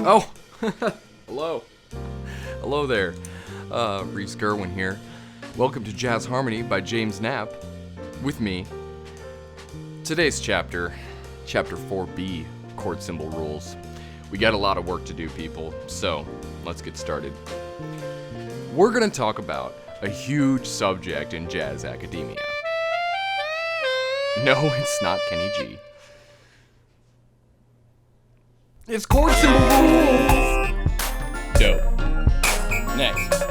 Oh, hello. Hello there. Reese Gerwin here. Welcome to Jazz Harmony by James Knapp. With me. Today's chapter, Chapter 4B, Chord Symbol Rules. We got a lot of work to do, people, so let's get started. We're going to talk about a huge subject in jazz academia. No, it's not Kenny G. It's chord symbol rules! Dope. Next.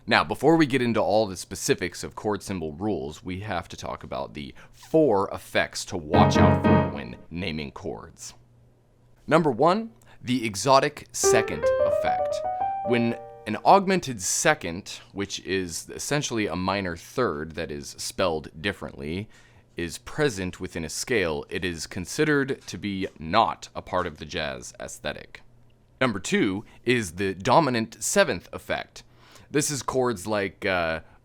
Now, before we get into all the specifics of chord symbol rules, we have to talk about the 4 effects to watch out for when naming chords. Number 1, the exotic second effect. When an augmented second, which is essentially a minor third that is spelled differently, is present within a scale, it is considered to be not a part of the jazz aesthetic. Number 2 is the dominant seventh effect. This is chords like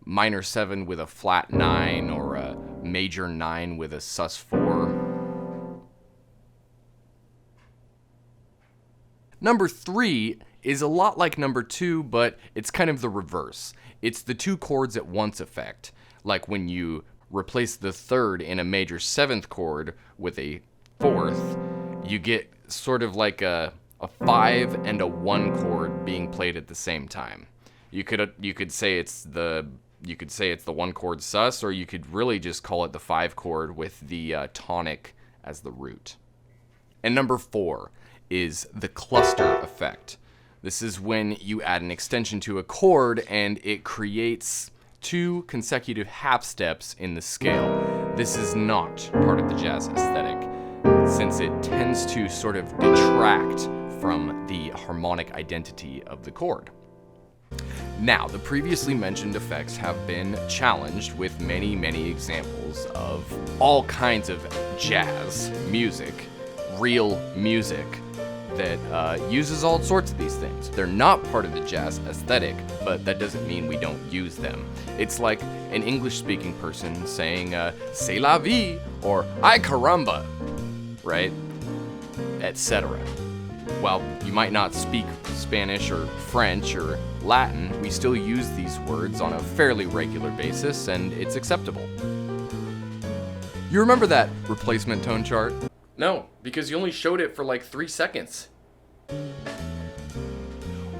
minor 7 with a flat 9 or a major 9 with a sus4. Number 3 is a lot like number 2, but it's kind of the reverse. It's the 2 chords at once effect, like when you replace the third in a major 7th chord with a 4th, you get sort of like a 5 and a 1 chord being played at the same time. You could say it's the 1 chord sus, or you could really just call it the 5 chord with the tonic as the root. And number 4 is the cluster effect. This is when you add an extension to a chord and it creates 2 consecutive half steps in the scale. This is not part of the jazz aesthetic, since it tends to sort of detract from the harmonic identity of the chord. Now, the previously mentioned effects have been challenged with many examples of all kinds of jazz music, real music, that uses all sorts of these things. They're not part of the jazz aesthetic, but that doesn't mean we don't use them. It's like an English-speaking person saying, c'est la vie, or ay caramba, right? Etc. While you might not speak Spanish or French or Latin, we still use these words on a fairly regular basis, and it's acceptable. You remember that replacement tone chart? No, because you only showed it for like 3 seconds.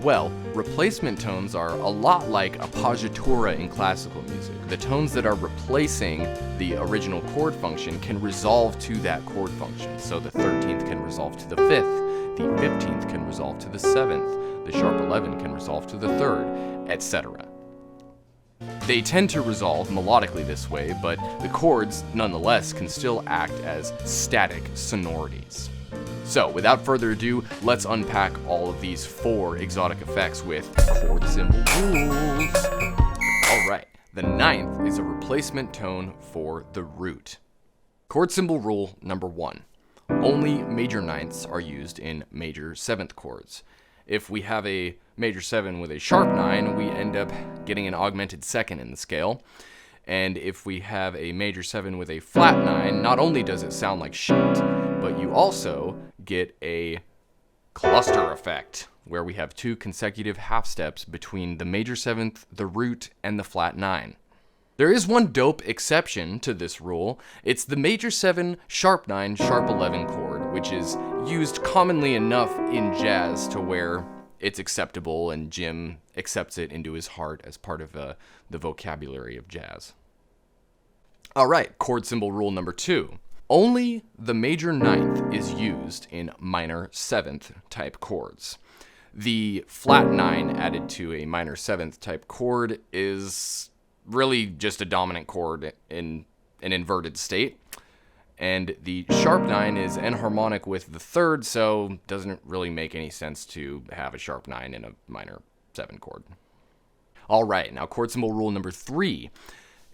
Well, replacement tones are a lot like appoggiatura in classical music. The tones that are replacing the original chord function can resolve to that chord function. So the 13th can resolve to the 5th, the 15th can resolve to the 7th, the sharp 11 can resolve to the 3rd, etc. They tend to resolve melodically this way, but the chords, nonetheless, can still act as static sonorities. So, without further ado, let's unpack all of these 4 exotic effects with chord symbol rules. Alright, the 9th is a replacement tone for the root. Chord symbol rule number 1. Only major 9ths are used in major 7th chords. If we have a major 7 with a sharp 9, we end up getting an augmented second in the scale. And if we have a major 7 with a flat 9, not only does it sound like shit, but you also get a cluster effect, where we have 2 consecutive half steps between the major 7th, the root, and the flat 9. There is one dope exception to this rule. It's the major 7, sharp 9, sharp 11 chord, which is used commonly enough in jazz to where it's acceptable and Jim accepts it into his heart as part of the vocabulary of jazz. Alright, chord symbol rule number 2. Only the major 9th is used in minor 7th type chords. The flat 9 added to a minor 7th type chord is really just a dominant chord in an inverted state. And the sharp 9 is enharmonic with the 3rd, so doesn't really make any sense to have a sharp 9 in a minor 7 chord. Alright, now chord symbol rule number 3.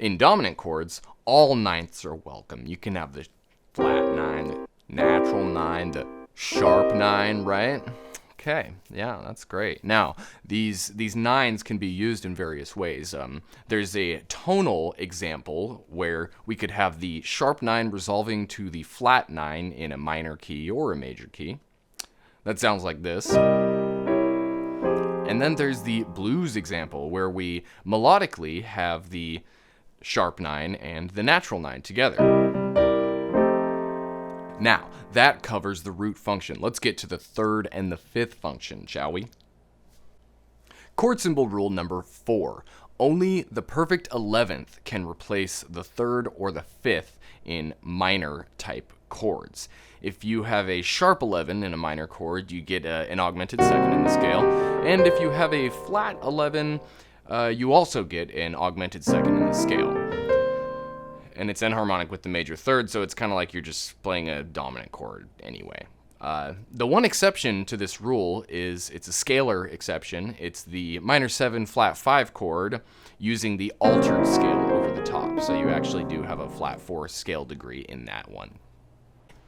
In dominant chords, all 9ths are welcome. You can have the flat 9, the natural 9, the sharp 9, right? Okay, yeah, that's great. Now, these nines can be used in various ways. There's a tonal example where we could have the sharp 9 resolving to the flat 9 in a minor key or a major key. That sounds like this. And then there's the blues example where we melodically have the sharp 9 and the natural 9 together. Now, that covers the root function. Let's get to the third and the fifth function, shall we? Chord symbol rule number 4. Only the perfect 11th can replace the third or the fifth in minor type chords. If you have a sharp 11 in a minor chord, you get an augmented second in the scale. And if you have a flat 11, you also get an augmented second in the scale. And it's enharmonic with the major third, so it's kind of like you're just playing a dominant chord anyway. The one exception to this rule is it's a scalar exception. It's the minor 7 flat 5 chord using the altered scale over the top. So you actually do have a flat 4 scale degree in that one.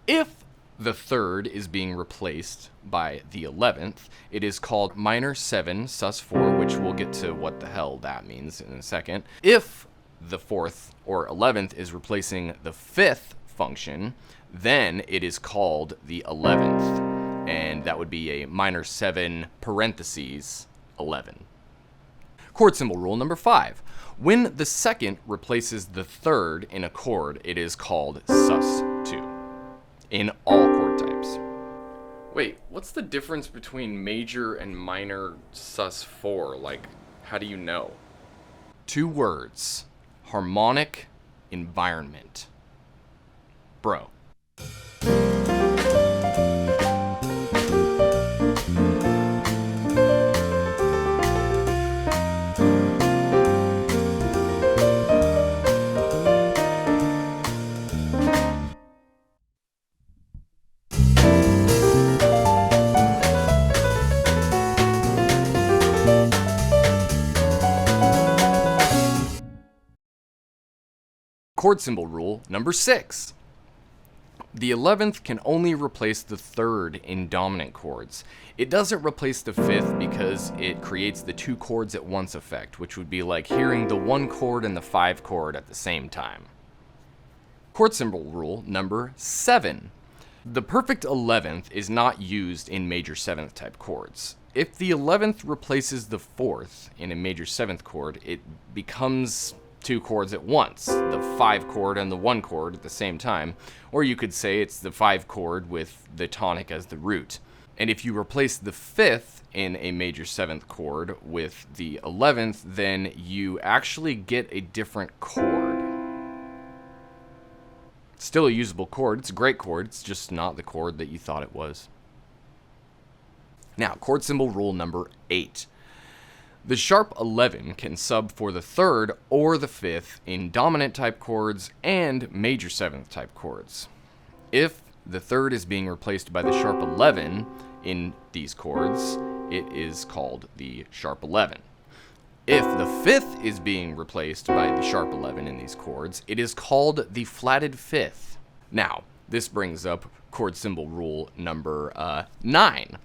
If the third is being replaced by the 11th, it is called minor 7 sus 4, which we'll get to what the hell that means in a second. If the fourth or 11th is replacing the fifth function, then it is called the 11th, and that would be a minor 7 parentheses 11. Chord symbol rule number 5. When the second replaces the third in a chord, it is called sus 2 in all chord types. Wait, what's the difference between major and minor sus 4? Like, how do you know? 2 words. Harmonic environment. Bro. Chord symbol rule number 6. The 11th can only replace the third in dominant chords. It doesn't replace the fifth because it creates the 2 chords at once effect, which would be like hearing the 1 chord and the 5 chord at the same time. Chord symbol rule number 7. The perfect 11th is not used in major 7th type chords. If the 11th replaces the 4th in a major 7th chord, it becomes 2 chords at once, the 5 chord and the 1 chord at the same time, or you could say it's the 5 chord with the tonic as the root. And if you replace the 5th in a major 7th chord with the 11th, then you actually get a different chord. Still a usable chord, it's a great chord, it's just not the chord that you thought it was. Now, chord symbol rule number 8. The sharp 11 can sub for the third or the fifth in dominant type chords and major 7th type chords. If the third is being replaced by the sharp 11 in these chords, it is called the sharp 11. If the fifth is being replaced by the sharp 11 in these chords, it is called the flatted fifth. Now, this brings up chord symbol rule number 9.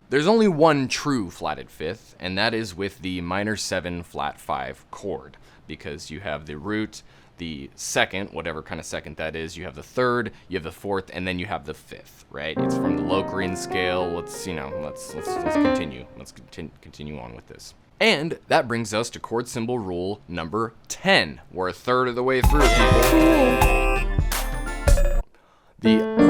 There's only one true flatted fifth, and that is with the minor 7 flat 5 chord, because you have the root, the second, whatever kind of second that is, you have the third, you have the fourth, and then you have the fifth, right? It's from the Locrian scale. Let's continue. Let's continue on with this. And that brings us to chord symbol rule number 10. We're a third of the way through, people. The